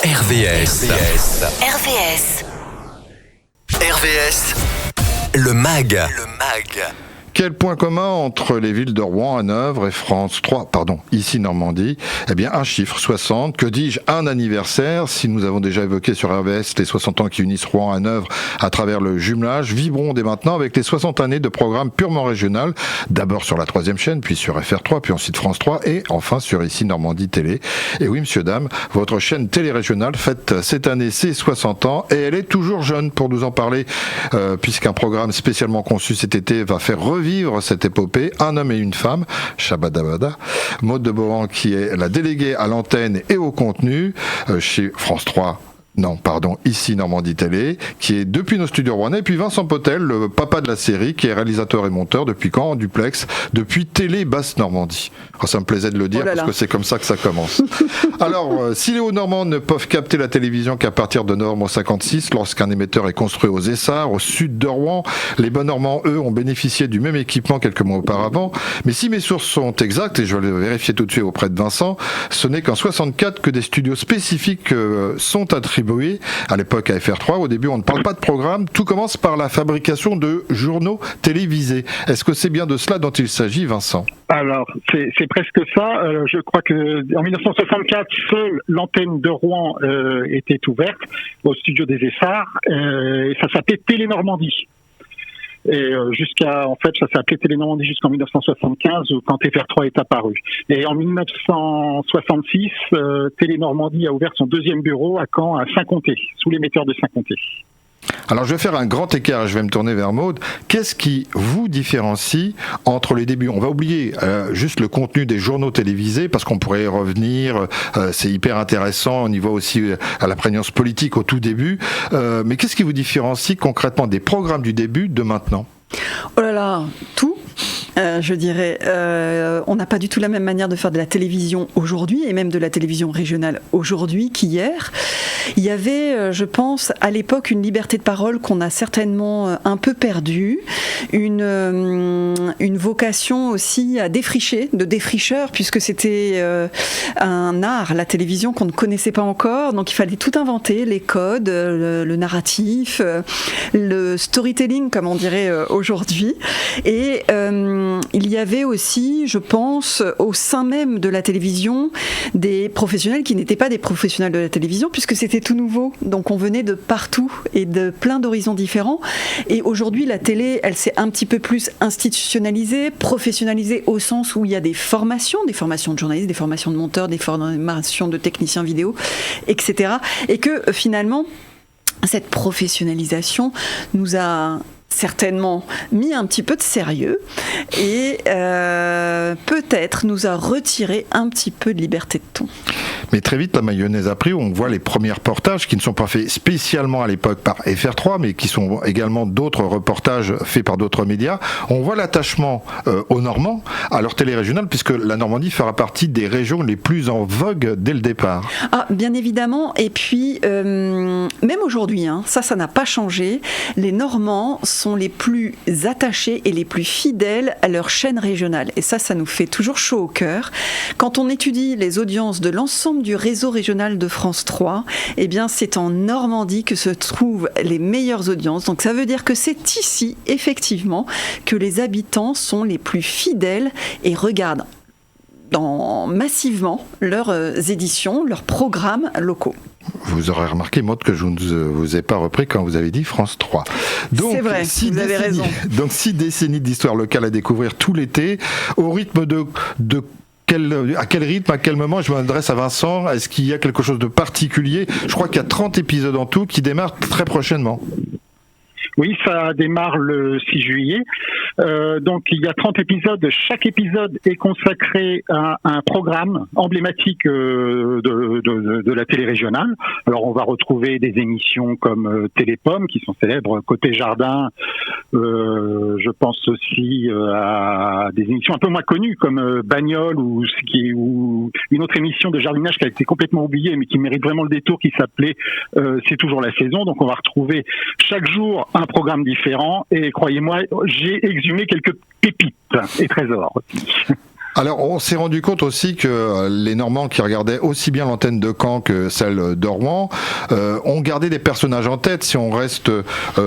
RVS. Le MAG. Quel point commun entre les villes de Rouen, Hanovre et France 3, ici Normandie? Eh bien, un chiffre, 60. Que dis-je, un anniversaire. Si nous avons déjà évoqué sur RVS les 60 ans qui unissent Rouen, Hanovre à travers le jumelage, vibrons dès maintenant avec les 60 années de programme purement régional. D'abord sur la 3e chaîne, puis sur FR3, puis ensuite France 3 et enfin sur ici Normandie Télé. Et oui, monsieur, dame, votre chaîne télé-régionale fête cette année ses 60 ans et elle est toujours jeune pour nous en parler, puisqu'un programme spécialement conçu cet été va faire revivre cette épopée, un homme et une femme, Shabadabada, Maud de Bohan qui est la déléguée à l'antenne et au contenu chez France 3. Ici Normandie Télé, qui est depuis nos studios rouennais, et puis Vincent Potel, le papa de la série, qui est réalisateur et monteur depuis quand en duplex, depuis Télé Basse Normandie. Ça me plaisait de le dire parce que c'est comme ça que ça commence. Alors, si les Hauts-Normands ne peuvent capter la télévision qu'à partir de novembre 56, lorsqu'un émetteur est construit aux Essarts, au sud de Rouen, les Bas-Normands, eux, ont bénéficié du même équipement quelques mois auparavant. Mais si mes sources sont exactes, et je vais le vérifier tout de suite auprès de Vincent, ce n'est qu'en 64 que des studios spécifiques sont attribués à l'époque à FR3. Au début, on ne parle pas de programme. Tout commence par la fabrication de journaux télévisés. Est-ce que c'est bien de cela dont il s'agit, Vincent ? Alors, c'est presque ça. Je crois que en 1964, seule l'antenne de Rouen était ouverte au studio des Essarts et ça s'appelait Télé Normandie. Et ça s'est appelé Télé Normandie jusqu'en 1975 quand FR3 est apparu. Et en 1966, Télé Normandie a ouvert son 2e bureau à Caen, à Saint-Comté, sous l'émetteur de Saint-Comté. Alors je vais faire un grand écart, je vais me tourner vers Maud. Qu'est-ce qui vous différencie entre les débuts ? On va oublier juste le contenu des journaux télévisés parce qu'on pourrait y revenir, c'est hyper intéressant, on y voit aussi à la prégnance politique au tout début. Mais qu'est-ce qui vous différencie concrètement des programmes du début de maintenant ? Oh là là, tout. Je dirais, on n'a pas du tout la même manière de faire de la télévision aujourd'hui, et même de la télévision régionale aujourd'hui qu'hier. Il y avait, je pense, à l'époque, une liberté de parole qu'on a certainement un peu perdue, une vocation aussi à défricher, de défricheur, puisque c'était un art, la télévision, qu'on ne connaissait pas encore, donc il fallait tout inventer, les codes, le narratif, le storytelling, comme on dirait aujourd'hui, et il y avait aussi, je pense, au sein même de la télévision, des professionnels qui n'étaient pas des professionnels de la télévision, puisque c'était tout nouveau. Donc on venait de partout et de plein d'horizons différents. Et aujourd'hui, la télé, elle s'est un petit peu plus institutionnalisée, professionnalisée au sens où il y a des formations de journalistes, des formations de monteurs, des formations de techniciens vidéo, etc. Et que finalement, cette professionnalisation nous a certainement mis un petit peu de sérieux et peut-être nous a retiré un petit peu de liberté de ton. Mais très vite, la mayonnaise a pris. On voit les premiers reportages qui ne sont pas faits spécialement à l'époque par FR3, mais qui sont également d'autres reportages faits par d'autres médias. On voit l'attachement aux Normands, à leur télé-régionale, puisque la Normandie fera partie des régions les plus en vogue dès le départ. Ah, bien évidemment. Et puis, même aujourd'hui, ça n'a pas changé. Les Normands sont les plus attachés et les plus fidèles à leur chaîne régionale. Et ça nous fait toujours chaud au cœur. Quand on étudie les audiences de l'ensemble du réseau régional de France 3, eh bien c'est en Normandie que se trouvent les meilleures audiences. Donc ça veut dire que c'est ici, effectivement, que les habitants sont les plus fidèles et regardent massivement leurs éditions, leurs programmes locaux. Vous aurez remarqué, Maud, que je ne vous ai pas repris quand vous avez dit France 3. Donc, c'est vrai, vous avez raison. Donc 6 décennies d'histoire locale à découvrir tout l'été, au rythme à quel rythme, à quel moment? Je m'adresse à Vincent. Est-ce qu'il y a quelque chose de particulier? Je crois qu'il y a 30 épisodes en tout qui démarrent très prochainement. Oui, ça démarre le 6 juillet. Donc il y a 30 épisodes. Chaque épisode est consacré à un programme emblématique de la télé régionale. Alors on va retrouver des émissions comme Télépomme qui sont célèbres, Côté Jardin. Je pense aussi à des émissions un peu moins connues comme Bagnole ou une autre émission de jardinage qui a été complètement oubliée mais qui mérite vraiment le détour, qui s'appelait C'est toujours la saison. Donc on va retrouver chaque jour un programme différent et croyez-moi, j'ai exhumé quelques pépites et trésors aussi. Alors, on s'est rendu compte aussi que les Normands qui regardaient aussi bien l'antenne de Caen que celle de Rouen ont gardé des personnages en tête. Si on reste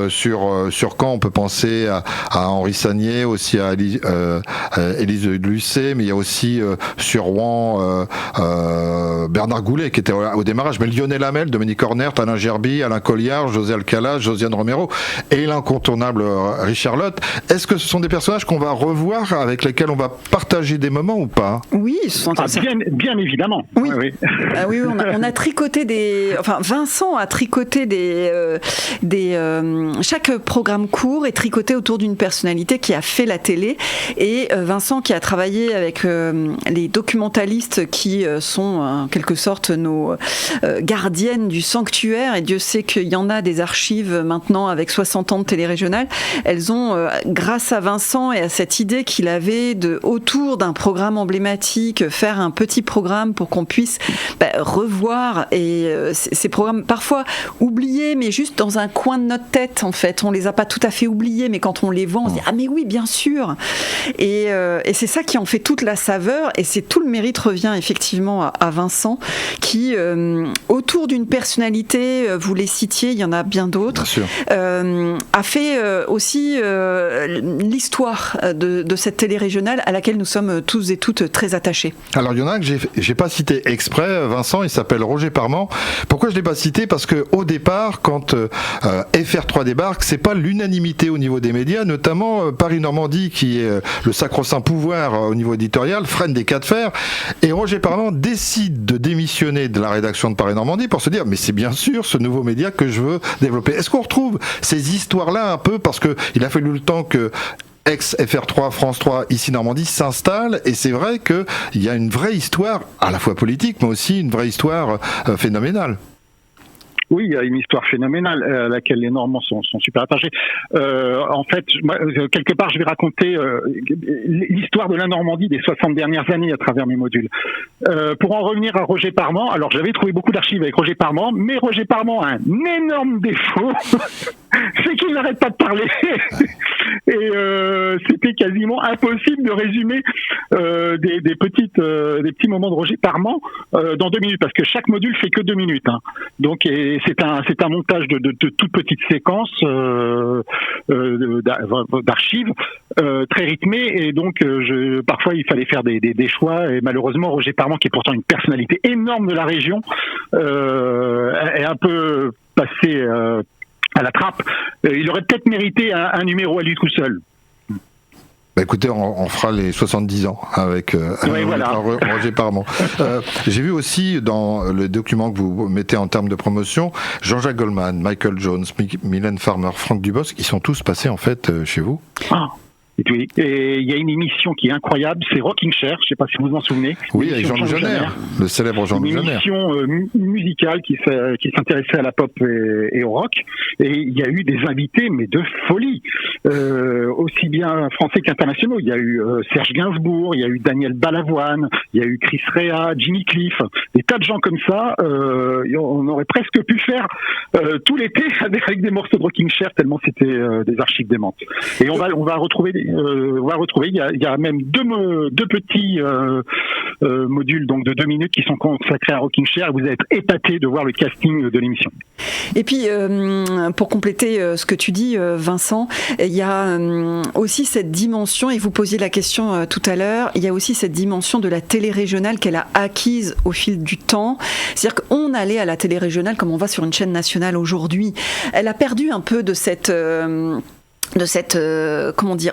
sur Caen, on peut penser à Henri Sagnier, aussi à Élise Lucet, mais il y a aussi sur Rouen Bernard Goulet qui était au démarrage, mais Lionel Hamel, Dominique Hornert, Alain Gerby, Alain Colliard, José Alcala, Josiane Romero et l'incontournable Richard Lotte. Est-ce que ce sont des personnages qu'on va revoir, avec lesquels on va partager des moments ou pas? Oui, ils sont bien évidemment. Oui, oui, on a tricoté Vincent a tricoté chaque programme court est tricoté autour d'une personnalité qui a fait la télé, et Vincent qui a travaillé avec les documentalistes qui sont en quelque sorte nos gardiennes du sanctuaire, et Dieu sait qu'il y en a des archives maintenant avec 60 ans de télé-régionale. Elles ont, grâce à Vincent et à cette idée qu'il avait autour d'un programme emblématique, faire un petit programme pour qu'on puisse revoir ces programmes parfois oubliés, mais juste dans un coin de notre tête, en fait. On les a pas tout à fait oubliés, mais quand on les voit, on se dit « Ah mais oui, bien sûr !» Et c'est ça qui en fait toute la saveur, et c'est tout le mérite revient effectivement à Vincent, qui, autour d'une personnalité, vous les citiez, il y en a bien d'autres, a fait aussi l'histoire de cette télé-régionale à laquelle nous sommes tous et toutes très attachés. Alors il y en a un que j'ai pas cité exprès, Vincent, il s'appelle Roger Parmand. Pourquoi je l'ai pas cité? Parce que au départ, quand FR3 débarque, c'est pas l'unanimité au niveau des médias, notamment Paris-Normandie, qui est le sacro-saint pouvoir au niveau éditorial, freine des cas de fer, et Roger Parmand décide de démissionner de la rédaction de Paris-Normandie pour se dire mais c'est bien sûr ce nouveau média que je veux développer. Est-ce qu'on retrouve ces histoires-là un peu, parce que il a fallu le temps que ex-FR3, France 3, ici Normandie s'installe, et c'est vrai qu'il y a une vraie histoire, à la fois politique, mais aussi une vraie histoire phénoménale. Oui, il y a une histoire phénoménale à laquelle les Normands sont super attachés. En fait, moi, quelque part, je vais raconter l'histoire de la Normandie des 60 dernières années à travers mes modules. Pour en revenir à Roger Parmand, alors j'avais trouvé beaucoup d'archives avec Roger Parmand, mais Roger Parmand a un énorme défaut, c'est qu'il n'arrête pas de parler. Et c'était quasiment impossible de résumer des petits moments de Roger Parmand dans 2 minutes, parce que chaque module fait que 2 minutes. Hein. Donc c'est un montage de toutes petites séquences d'archives très rythmées, et donc parfois il fallait faire des choix, et malheureusement Roger Parmand, qui est pourtant une personnalité énorme de la région, est un peu passé à la trappe. Il aurait peut-être mérité un numéro à lui tout seul. Écoutez, on fera les 70 ans avec Roger Parmand. J'ai vu aussi dans le document que vous mettez en termes de promotion, Jean-Jacques Goldman, Michael Jones, Mylène Farmer, Franck Dubosc, ils sont tous passés en fait chez vous. Oui, et il y a une émission qui est incroyable, c'est Rocking Chair, je ne sais pas si vous vous en souvenez. Oui, avec Jean-Loup Jeunner, le célèbre Jean-Loup Jeunner. Une émission musicale qui s'intéressait à la pop et au rock, et il y a eu des invités, mais de folie, aussi bien français qu'internationaux. Il y a eu Serge Gainsbourg, il y a eu Daniel Balavoine, il y a eu Chris Rea, Jimmy Cliff, des tas de gens comme ça. On aurait presque pu faire tout l'été avec des morceaux de Rocking Chair, tellement c'était des archives démentes. Et on va retrouver il y a même deux petits modules donc de 2 minutes qui sont consacrés à Rocking Chair, et vous allez être épatés de voir le casting de l'émission. Et puis pour compléter ce que tu dis, Vincent, il y a aussi cette dimension, et vous posiez la question tout à l'heure, il y a aussi cette dimension de la télé régionale qu'elle a acquise au fil du temps. C'est-à-dire qu'on allait à la télé régionale comme on va sur une chaîne nationale aujourd'hui. Elle a perdu un peu de cette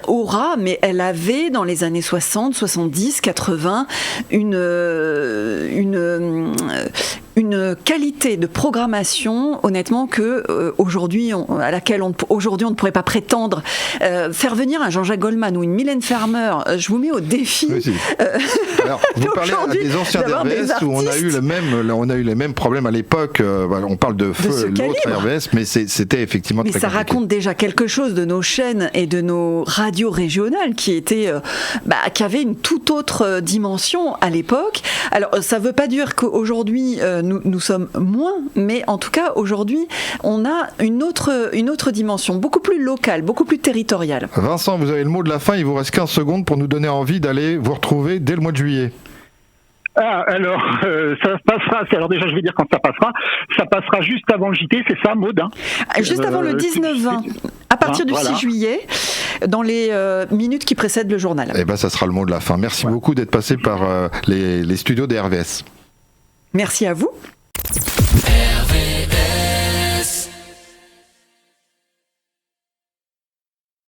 aura, mais elle avait dans les années 60, 70, 80 une qualité de programmation, honnêtement, que aujourd'hui à laquelle aujourd'hui on ne pourrait pas prétendre. Faire venir un Jean-Jacques Goldman ou une Mylène Farmer, je vous mets au défi. Oui, alors, vous parlez à des anciens d'RVS où on a eu les mêmes problèmes à l'époque. On parle de feu l'autre RVS, mais c'était effectivement très compliqué. Raconte déjà quelque chose de nos chaînes et de nos radios régionales qui avaient une toute autre dimension à l'époque. Alors ça ne veut pas dire qu'aujourd'hui nous sommes moins, mais en tout cas aujourd'hui on a une autre dimension, beaucoup plus locale, beaucoup plus territoriale. Vincent, vous avez le mot de la fin, il vous reste 15 secondes pour nous donner envie d'aller vous retrouver dès le mois de juillet. Alors, ça passera, alors déjà je vais dire quand ça passera juste avant le JT, c'est ça Maud, hein juste avant le 19-20, à partir du 6 juillet, dans les minutes qui précèdent le journal. Eh bien ça sera le mot de la fin. Merci beaucoup d'être passé par les studios des RVS. Merci à vous.